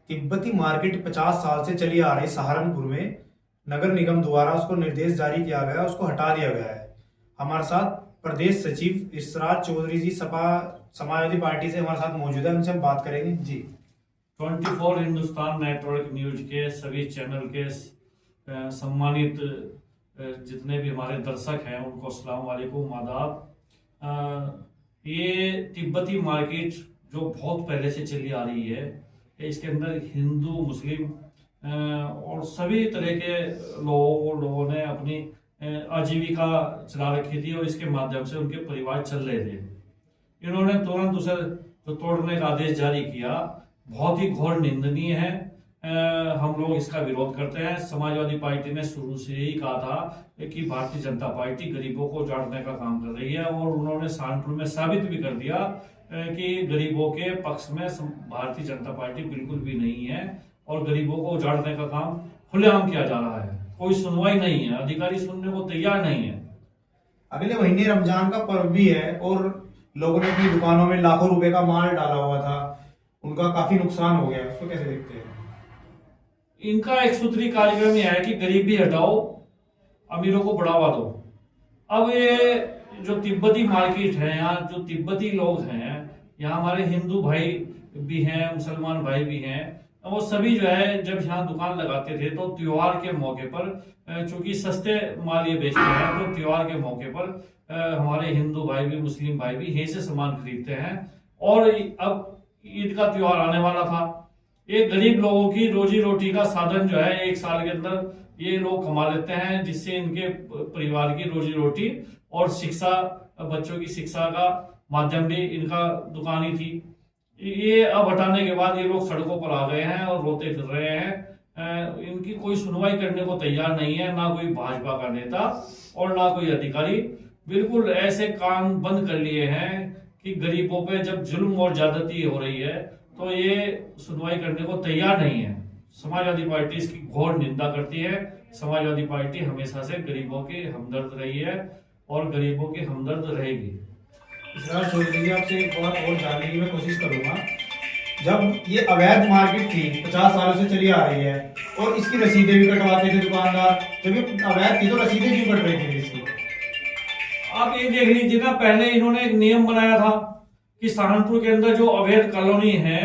तिब्बती मार्केट 50 साल से चली आ रही सहारनपुर में नगर निगम द्वारा उसको निर्देश जारी किया गया, उसको हटा दिया गया है। हमारे साथ प्रदेश सचिव इसराज चौधरी जी सपा समाजवादी पार्टी से हमारे साथ मौजूद है, उनसे हम बात करेंगे जी। 24 हिंदुस्तान नेटवर्क न्यूज के सभी चैनल के सम्मानित जितने भी हमारे दर्शक हैं उनको अस्सलाम वालेकुम, आदाब। ये तिब्बती मार्केट जो बहुत पहले से चली आ रही है, इसके अंदर हिंदू मुस्लिम और सभी तरह के लोगों ने अपनी आजीविका चला रखी थी और इसके माध्यम से उनके परिवार चल रहे थे। इन्होंने तुरंत उसे जो तोड़ने का आदेश जारी किया, बहुत ही घोर निंदनीय है। हम लोग इसका विरोध करते हैं। समाजवादी पार्टी ने शुरू से ही कहा था कि भारतीय जनता पार्टी गरीबों को उजाड़ने का काम कर रही है और उन्होंने सहारनपुर में साबित भी कर दिया कि गरीबों के पक्ष में भारतीय जनता पार्टी बिल्कुल भी नहीं है और गरीबों को उजाड़ने का काम खुलेआम किया जा रहा है। कोई सुनवाई नहीं है, अधिकारी सुनने को तैयार नहीं है। अगले महीने रमजान का पर्व भी है और लोगों ने अपनी दुकानों में लाखों रुपए का माल डाला हुआ था, उनका काफी नुकसान हो गया। उसको कैसे देखते हैं? इनका एक सूत्री कार्यक्रम यह है कि गरीबी हटाओ, अमीरों को बढ़ावा दो। अब ये जो तिब्बती मार्केट है, यहाँ जो तिब्बती लोग हैं, यहाँ हमारे हिंदू भाई भी हैं, मुसलमान भाई भी हैं, वो सभी जो है जब यहाँ दुकान लगाते थे तो त्योहार के मौके पर, चूंकि सस्ते माल ये बेचते हैं, तो त्योहार के मौके पर हमारे हिंदू भाई भी मुस्लिम भाई भी यहीं से सामान खरीदते हैं। और अब ईद का त्योहार आने वाला था। ये गरीब लोगों की रोजी रोटी का साधन जो है, एक साल के अंदर ये लोग कमा लेते हैं, जिससे इनके परिवार की रोजी रोटी और शिक्षा, बच्चों की शिक्षा का माध्यम भी इनका दुकान ही थी। ये अब हटाने के बाद ये लोग सड़कों पर आ गए हैं और रोते फिर रहे हैं। इनकी कोई सुनवाई करने को तैयार नहीं है, ना कोई भाजपा का नेता और ना कोई अधिकारी। बिल्कुल ऐसे कान बंद कर लिए हैं कि गरीबों पे जब जुल्म और ज्यादती हो रही है तो ये सुनवाई करने को तैयार नहीं है। समाजवादी पार्टी इसकी घोर निंदा करती है। समाजवादी पार्टी हमेशा से गरीबों की हमदर्द रही है और गरीबों की हमदर्द रहेगी। इसराज चौधरी जी, आपसे एक बात और जानने की मैं कोशिश करूंगा। जब ये अवैध मार्केट थी, 50 सालों से चली आ रही है और इसकी रसीदें भी कटवाते थे दुकानदार, जब ये अवैध थी तो रसीदें क्यों कट रही थी इसकी? आप ये देख लीजिए ना, पहले इन्होंने एक नियम बनाया था कि सहारनपुर के अंदर जो अवैध कॉलोनी है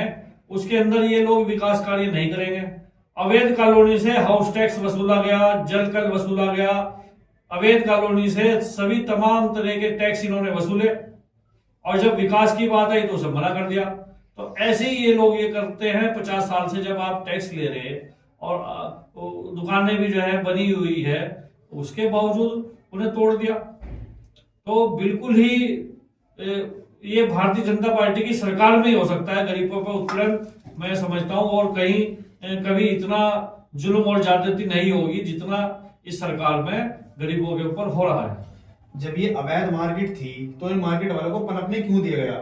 उसके अंदर ये लोग विकास कार्य नहीं करेंगे। अवैध कॉलोनी से हाउस टैक्स वसूला गया, जल कर वसूला गया, अवैध कॉलोनी से सभी तमाम तरह के टैक्स इन्होंने वसूले और जब विकास की बात आई तो उसे मना कर दिया। तो ऐसे ही ये लोग ये करते हैं। 50 साल से जब आप टैक्स ले रहे और दुकानें भी जो है बनी हुई है, उसके बावजूद उन्हें तोड़ दिया। तो बिल्कुल ही ये भारतीय जनता पार्टी की सरकार में ही हो सकता है गरीबों पर उत्पीड़न, मैं समझता हूं, और कहीं कभी इतना जुल्म और ज्यादती नहीं होगी जितना इस सरकार में गरीबों के ऊपर हो रहा है। जब ये अवैध मार्केट थी तो इन मार्केट वालों को पनपने क्यों दिया गया?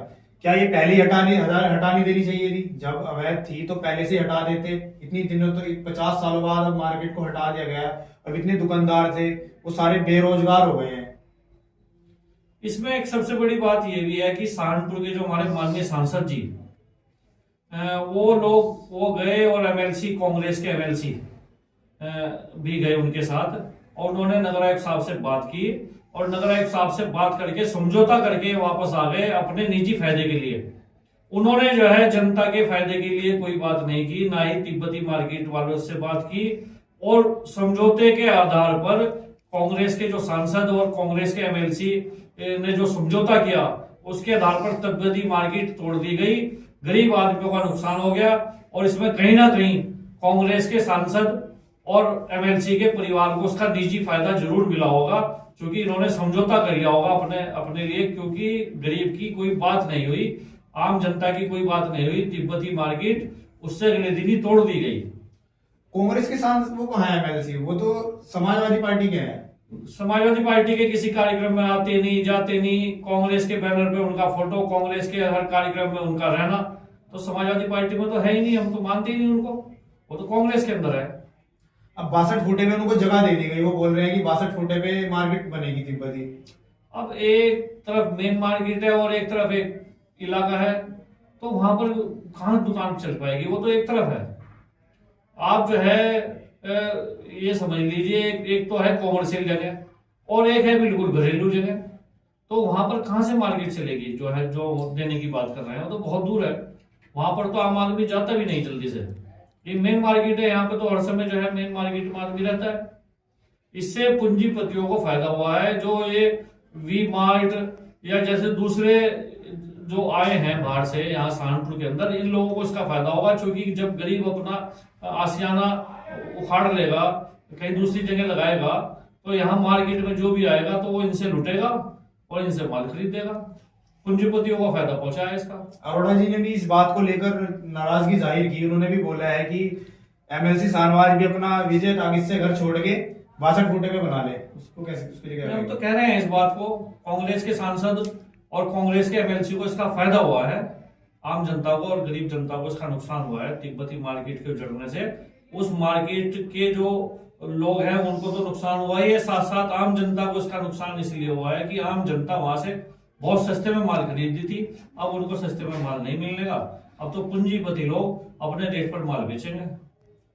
क्या ये पहले ही हटानी देनी चाहिए थी? जब अवैध थी तो पहले से हटा देते। इतनी दिनों तो 50 सालों बाद अब मार्केट को हटा दिया गया। अब इतने दुकानदार थे वो सारे बेरोजगार हो गए हैं। इसमें एक सबसे बड़ी बात यह भी है कि सहारनपुर के जो हमारे माननीय सांसद जी, वो गए और एमएलसी, कांग्रेस के एमएलसी भी गए उनके साथ और उन्होंने नगर आयुक्त साहब से बात की और नगर आयुक्त साहब से बात करके समझौता करके वापस आ गए अपने निजी फायदे के लिए। उन्होंने जो है जनता के फायदे के लिए कोई बात नहीं की, ना ही तिब्बती मार्केट वालों से बात की। और समझौते के आधार पर कांग्रेस के जो सांसद और कांग्रेस के एमएलसी ने जो समझौता किया, उसके आधार पर तिब्बती मार्केट तोड़ दी गई, गरीब आदमियों का नुकसान हो गया। और इसमें कहीं ना कहीं कांग्रेस के सांसद और एमएलसी के परिवार को उसका निजी फायदा जरूर मिला होगा, क्योंकि इन्होंने समझौता कर लिया होगा अपने लिए। क्योंकि गरीब की कोई बात नहीं हुई, आम जनता की कोई बात नहीं हुई, तिब्बती मार्केट उससे अगले दिन ही तोड़ दी गई। कांग्रेस के सांसद वो कहाँ है एमएलसी? वो तो समाजवादी पार्टी के हैं। समाजवादी पार्टी के किसी कार्यक्रम में आते नहीं, जाते नहीं, कांग्रेस के बैनर पे उनका फोटो, कांग्रेस के हर कार्यक्रम में उनका रहना, तो समाजवादी पार्टी में तो है ही नहीं। हम तो मानते ही नहीं उनको, वो तो कांग्रेस के अंदर है। अब 62 फुटे में उनको जगह दे दी गई। वो बोल रहे हैं कि 62 फुटे पे मार्केट बनेगी तिब्बती। अब एक तरफ मेन मार्केट है और एक तरफ एक इलाका है, तो वहां पर कहाँ दुकान चल पाएगी? वो तो एक तरफ है। आप जो है ये समझ लीजिए एक तो है कॉमर्शियल जगह और एक है बिल्कुल घरेलू जगह। तो वहां पर कहाँ से मार्केट चलेगी, जो है जो देने की बात कर रहे हैं वो तो बहुत दूर है। वहां पर तो आम आदमी जाता भी नहीं जल्दी से। ये मेन मार्केट है, यहाँ पे तो हर समय जो है मेन मार्केट में आदमी रहता है। इससे पूंजीपतियों को फायदा हुआ है, जो ये वी मार्ट या जैसे दूसरे जो आए हैं बाहर से यहाँ सहारनपुर के अंदर, इन लोगों को इसका फायदा होगा। क्योंकि जब गरीब अपना आशियाना उखाड़ लेगा, कहीं दूसरी जगह लगाएगा, तो यहाँ मार्केट में जो भी आएगा तो वो इनसे लुटेगा और इनसे माल खरीदेगा। पूंजीपतियों को फायदा पहुंचा है इसका। अरोड़ा जी ने भी इस बात को लेकर नाराजगी जाहिर की। उन्होंने भी बोला है कि एमएलसी शाहनवाज भी अपना विजय टागिस से घर छोड़ के 62 फुटे में बना ले। उसको कैसे, उसके लिए क्या हम तो कह रहे हैं इस बात को, कांग्रेस के सांसद और कांग्रेस के एमएलसी को इसका फायदा हुआ है। आम जनता को और गरीब जनता को इसका नुकसान हुआ है तिब्बती मार्केट के उजड़ने से। उस मार्केट के जो लोग हैं उनको तो नुकसान हुआ ही है, साथ साथ आम जनता को इसका नुकसान इसलिए हुआ है कि आम जनता वहां से बहुत सस्ते में माल खरीदती थी, अब उनको सस्ते में माल नहीं मिलने का। अब तो पूंजीपति लोग अपने रेट पर माल बेचेंगे।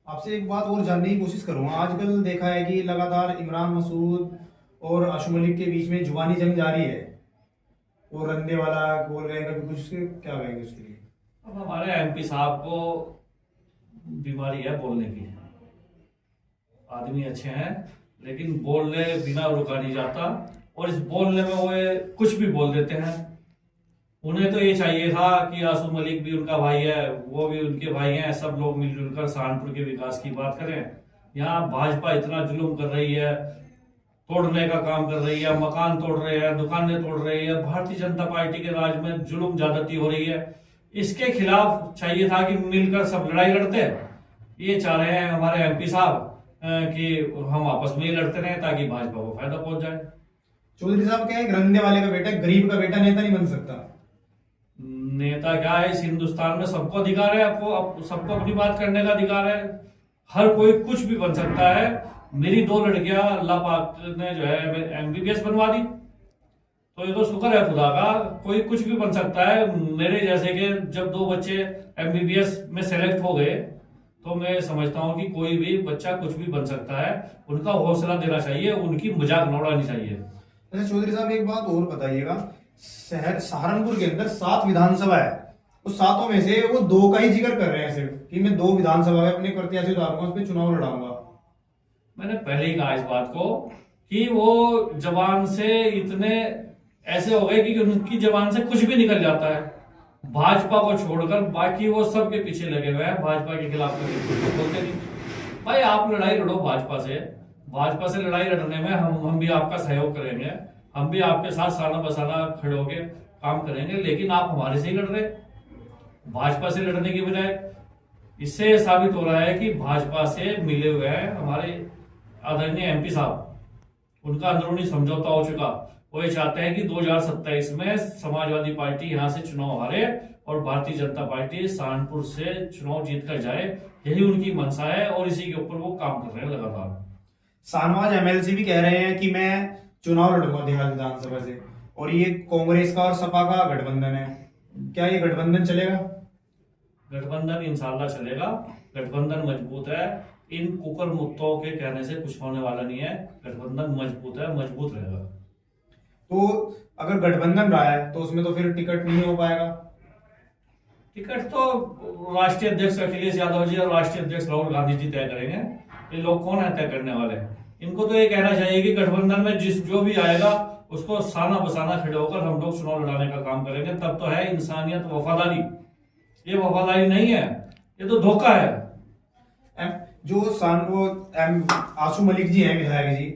आपसे एक बात और जानने की कोशिश करूंगा। आजकल देखा है कि लगातार इमरान मसूद और आशु मलिक के बीच में जुबानी जंग जारी है। वो रंदे वाला बोल रहे हैं, कभी कुछ, उसके क्या कहेंगे उसके लिए? अब हमारे एमपी साहब को बीमारी है बोलने की। आदमी अच्छे हैं लेकिन बोलने बिना रुका नहीं जाता, और इस बोलने में वो कुछ भी बोल देते हैं। उन्हें तो ये चाहिए था कि आशु मलिक भी उनका भाई है, वो भी उनके भाई हैं, सब लोग मिलजुल कर सहारनपुर के विकास की बात करें। यहाँ भाजपा इतना जुल्म कर रही है, तोड़ने का काम कर रही है, मकान तोड़ रहे हैं, दुकानें तोड़ रही है। भारतीय जनता पार्टी के राज में जुल्म ज्यादती हो रही है। इसके खिलाफ चाहिए था कि मिलकर सब लड़ाई लड़ते। ये चाह रहे हैं हमारे एमपी साहब कि हम आपस में ही लड़ते रहे ताकि भाजपा को फायदा पहुंच जाए। चौधरी साहब क्या है, रंदे वाले का बेटा, गरीब का बेटा नेता नहीं बन सकता। नेता क्या है, इस हिंदुस्तान में सबको अधिकार है, आपको सबको अपनी बात करने का अधिकार है। हर कोई कुछ भी बन सकता है। मेरी 2 लड़कियां अल्लाह पाक ने जो है एमबीबीएस बनवा दी, तो ये तो शुक्र है खुदा का। कोई कुछ भी बन सकता है। मेरे जैसे कि जब 2 बच्चे एमबीबीएस में सेलेक्ट हो गए, तो मैं समझता हूँ कि कोई भी बच्चा कुछ भी बन सकता है। उनका हौसला देना चाहिए, उनकी मजाक न उड़ानी चाहिए। अच्छा चौधरी साहब, एक बात और बताइएगा। शहर सहारनपुर के अंदर 7 विधानसभा है, उस 7 में से वो 2 का ही जिक्र कर रहे हैं सिर्फ, कि मैं 2 विधानसभा में अपने प्रत्याशी उतारूंगा, उस पर चुनाव लड़ाऊंगा। मैंने पहले ही कहा इस बात को कि वो जबान से इतने ऐसे हो गए कि उनकी जबान से कुछ भी निकल जाता है। भाजपा को छोड़कर बाकी वो सब के पीछे लगे हुए हैं, भाजपा के खिलाफ तो बोलते नहीं। भाई आप लड़ाई लड़ो भाजपा से लड़ाई लड़ने में हम भी आपका सहयोग करेंगे, हम भी आपके साथ साना बसाना खड़े होके काम करेंगे। लेकिन आप हमारे से ही लड़ रहे, भाजपा से लड़ने की बजाय। इससे साबित हो रहा है कि भाजपा से मिले हुए हैं हमारे आदरणीय एमपी साहब, उनका अंदरूनी समझौता हो चुका। वो ये चाहते हैं कि 2027 में समाजवादी पार्टी यहाँ से चुनाव हारे और भारतीय जनता पार्टी सहारनपुर से चुनाव जीत कर जाए। यही उनकी मंशा है और इसी के ऊपर वो काम कर रहे हैं लगातार। शाहनवाज एमएलसी भी कह रहे हैं कि मैं चुनाव लड़ूंगा देहात विधानसभा से, और ये कांग्रेस का और सपा का गठबंधन है। क्या ये गठबंधन चलेगा? गठबंधन इंशाल्लाह चलेगा। गठबंधन मजबूत है। इन कुकर मुक्तों के कहने से कुछ होने वाला नहीं है। गठबंधन मजबूत है, मजबूत रहेगा। तो अगर गठबंधन रहा है तो उसमें तो फिर टिकट नहीं हो पाएगा। टिकट तो राष्ट्रीय अध्यक्ष अखिलेश यादव जी और राष्ट्रीय अध्यक्ष राहुल गांधी जी तय करेंगे। ये लोग कौन है तय करने वाले? इनको तो ये कहना चाहिए कि गठबंधन में जो भी आएगा उसको साना बसाना खड़े होकर हम लोग चुनाव लड़ाने का काम करेंगे। तब तो है इंसानियत, वफादारी। ये वफादारी नहीं है, ये तो धोखा है। जो आशु मलिक जी हैं विधायक जी,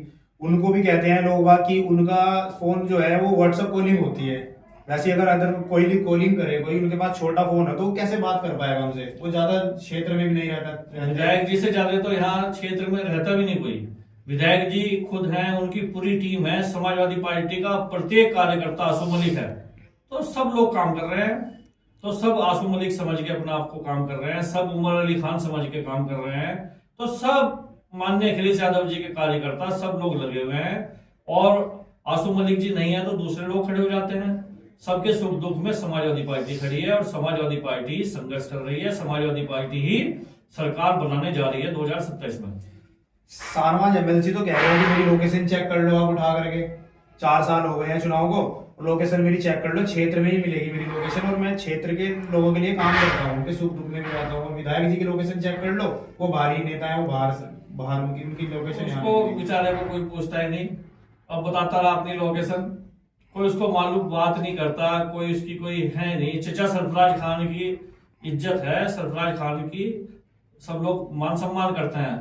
उनको भी कहते हैं लोग कि उनका फोन जो है वो व्हाट्सएप कॉलिंग होती है। वैसे अगर अदर कोई कॉलिंग करे, कोई उनके पास छोटा फोन है, तो वो कैसे बात कर पाएगा उनसे? वो ज्यादा क्षेत्र में भी नहीं रहता। विधायक जी से ज्यादा तो यहाँ क्षेत्र में रहता भी नहीं कोई। विधायक जी खुद हैं, उनकी पूरी टीम है। समाजवादी पार्टी का प्रत्येक कार्यकर्ता आशु मलिक है। तो सब लोग काम कर रहे हैं, तो सब आशु मलिक समझ के अपने आप को काम कर रहे हैं, सब उमर अली खान समझ के काम कर रहे हैं। तो सब माननीय अखिलेश यादव जी के कार्यकर्ता सब लोग लगे हुए हैं। और आशु मलिक जी नहीं है तो दूसरे लोग खड़े हो जाते हैं। सबके सुख दुख में समाजवादी पार्टी खड़ी है और समाजवादी पार्टी संघर्ष कर रही है। समाजवादी पार्टी ही सरकार बनाने जा रही है 2027 में। शाहनवाज एमएलसी तो कह रहे हैं कि मेरी लोकेशन चेक कर लो आप उठा करके, 4 साल हो गए हैं चुनाव को, लोकेशन मेरी चेक कर लो, क्षेत्र में ही मिलेगी मेरी लोकेशन, और मैं क्षेत्र के लोगों के लिए काम करता हूँ, उनके सुख दुख में भी रहता हूँ। विधायक जी की लोकेशन चेक कर लो, वो बाहरी नेता है, वो बाहर उनकी लोकेशन उसको बेचारे को कोई पूछता ही नहीं, अब बताता रहा अपनी लोकेशन, कोई उसको मालूम बात नहीं करता, कोई उसकी कोई है नहीं। चचा सरफराज खान की इज्जत है, सरफराज खान की सब लोग मान सम्मान करते हैं,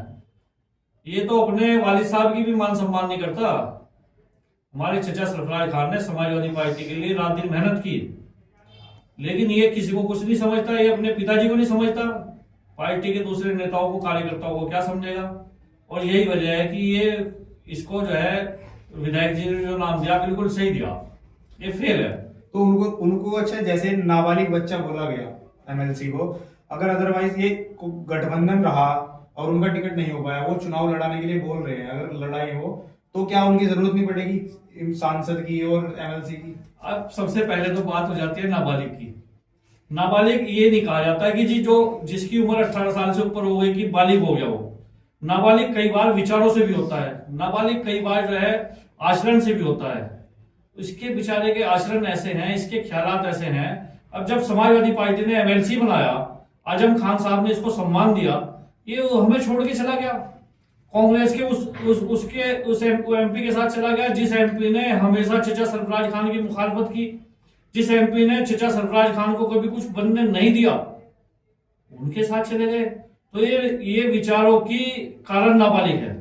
ये तो अपने वालिद साहब की भी मान सम्मान नहीं करता। हमारे चचा सरफराज खान ने समाजवादी पार्टी के लिए रात दिन मेहनत की, लेकिन ये किसी को कुछ नहीं समझता, ये अपने पिताजी को नहीं समझता, पार्टी के दूसरे नेताओं को, कार्यकर्ताओं को क्या समझेगा। और यही वजह है कि ये इसको जो है विधायक जी ने जो नाम दिया बिल्कुल सही दिया, ये फेल है। तो उनको अच्छा, जैसे नाबालिग बच्चा बोला गया एमएलसी को, अगर अदरवाइज ये गठबंधन रहा और उनका टिकट नहीं हो पाया, वो चुनाव लड़ाने के लिए बोल रहे हैं, अगर लड़ाई हो तो क्या उनकी जरूरत नहीं पड़ेगी सांसद की और एमएलसी की? अब सबसे पहले तो बात हो जाती है नाबालिग की। नाबालिग ये नहीं कहा जाता कि जी जो जिसकी उम्र 18 साल से ऊपर हो गई कि बालिग हो गया वो। नाबालिग कई बार विचारों से भी होता है, नाबालिग कई बार जो है आचरण से भी होता है। इसके बेचारे के आचरण ऐसे हैं, इसके ख्यालात ऐसे हैं। अब जब समाजवादी पार्टी ने एमएलसी बनाया, आजम खान साहब ने इसको सम्मान दिया, ये हमें छोड़ के चला गया, कांग्रेस के उस एमपी के साथ चला गया जिस एमपी ने हमेशा चचा सरफराज खान की मुखालफत की, जिस एमपी ने चचा सरफराज खान को कभी कुछ बनने नहीं दिया, उनके साथ चले गए। तो ये विचारों की कारण नाबालिग है।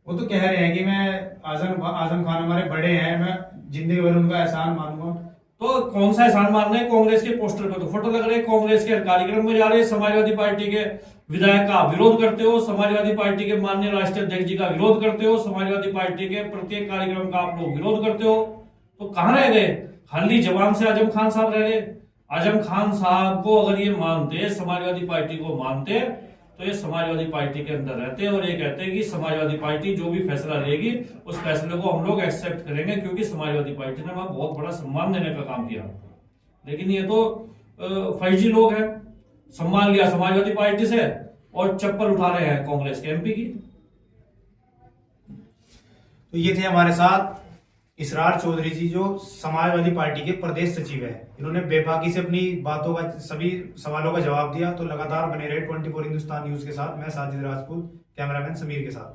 वो तो कह रहे हैं कि मैं आजम खान हमारे बड़े हैं, मैं जिंदगी भर उनका एहसान मानूंगा। तो कौन सा एहसान मानना है? कांग्रेस के पोस्टर पे तो फोटो लग रहे हैं, कांग्रेस के कार्यक्रम में जा रहे हैं, समाजवादी पार्टी के विधायक का विरोध करते हो, समाजवादी पार्टी के माननीय राष्ट्रीय अध्यक्ष जी का विरोध करते हो, समाजवादी पार्टी के प्रत्येक कार्यक्रम का आप लोग विरोध करते हो। तो कहां रह गए? खाली जबान से आजम खान साहब रह गए। आजम खान साहब को अगर ये मानते, समाजवादी पार्टी को मानते, तो ये समाजवादी पार्टी के अंदर रहते और ये कहते हैं कि समाजवादी पार्टी जो भी फैसला लेगी उस फैसले को हम लोग एक्सेप्ट करेंगे, क्योंकि समाजवादी पार्टी ने हमें बहुत बड़ा सम्मान देने का काम किया। लेकिन ये तो फर्जी लोग हैं, सम्मान लिया समाजवादी पार्टी से और चप्पल उठा रहे हैं कांग्रेस के एमपी की। तो ये थे हमारे साथ इसरार चौधरी जी, जो समाजवादी पार्टी के प्रदेश सचिव है। इन्होंने बेबाकी से अपनी बातों का, सभी सवालों का जवाब दिया। तो लगातार बने रहे 24 हिंदुस्तान न्यूज के साथ। मैं साजिद राजपूत, कैमरामैन समीर के साथ।